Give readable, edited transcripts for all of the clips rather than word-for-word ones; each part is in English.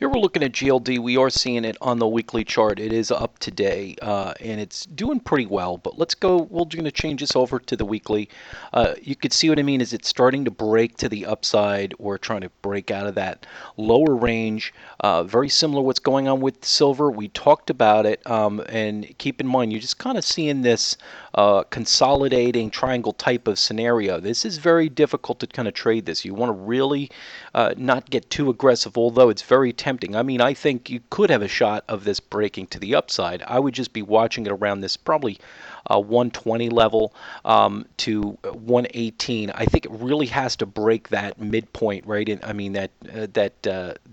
Here we're looking at GLD. We are seeing it on the weekly chart. It is up today, and it's doing pretty well. But let's go. We're going to change this over to the weekly. You could see what I mean. Is it's starting to break to the upside, or trying to break out of that lower range. Very similar to what's going on with silver. We talked about it, and keep in mind, you're just kind of seeing this consolidating triangle type of scenario. This is very difficult to kind of trade this. You want to really not get too aggressive, although it's very tempting. I mean, I think you could have a shot of this breaking to the upside. I would just be watching it around this probably 120 level to 118. I think it really has to break that midpoint, right? And I mean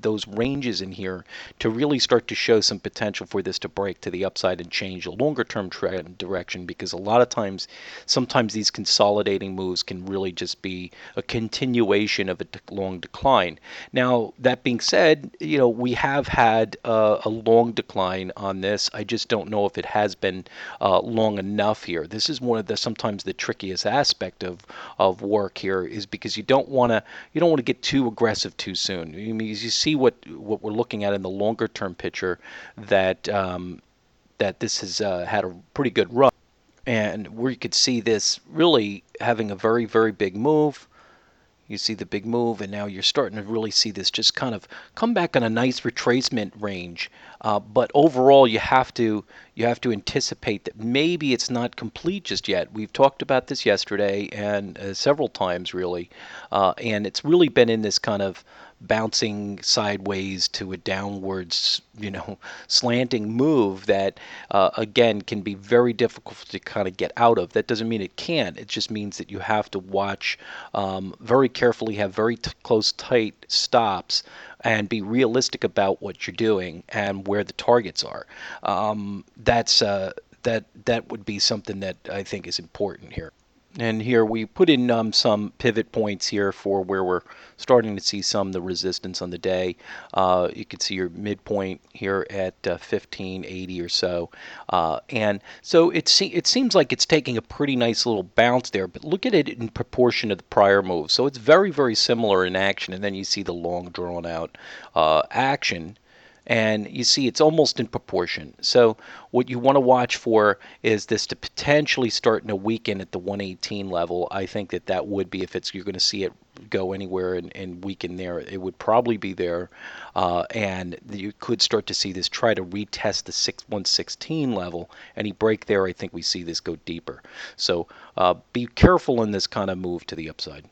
those ranges in here to really start to show some potential for this to break to the upside and change a longer term trend direction. Because a lot of times, sometimes these consolidating moves can really just be a continuation of a long decline. Now, that being said, we have had a long decline on this. I just don't know if it has been long enough here. This is one of the sometimes the trickiest aspect of work here, is because you don't want to get too aggressive too soon. I mean, as you see what we're looking at in the longer term picture, that that this has had a pretty good run, and where you could see this really having a very, very big move. You see the big move, and now you're starting to really see this just kind of come back on a nice retracement range. But overall, you have to anticipate that maybe it's not complete just yet. We've talked about this yesterday and several times, really, and it's really been in this kind of bouncing sideways to a downwards, slanting move that, again, can be very difficult to kind of get out of. That doesn't mean it can't. It just means that you have to watch very carefully, have very close, tight stops, and be realistic about what you're doing and where the targets are. That would be something that I think is important here. And here we put in some pivot points here for where we're starting to see some of the resistance on the day. You can see your midpoint here at 1580 or so. And so it seems like it's taking a pretty nice little bounce there, but look at it in proportion to the prior move. So it's very, very similar in action, and then you see the long drawn out action, and you see it's almost in proportion. So what you want to watch for is this to potentially start in a weaken at the 118 level. I think that would be, if you're going to see it go anywhere and weaken there, it would probably be there, and you could start to see this try to retest the 116 level. Any break there, I think we see this go deeper. So be careful in this kind of move to the upside.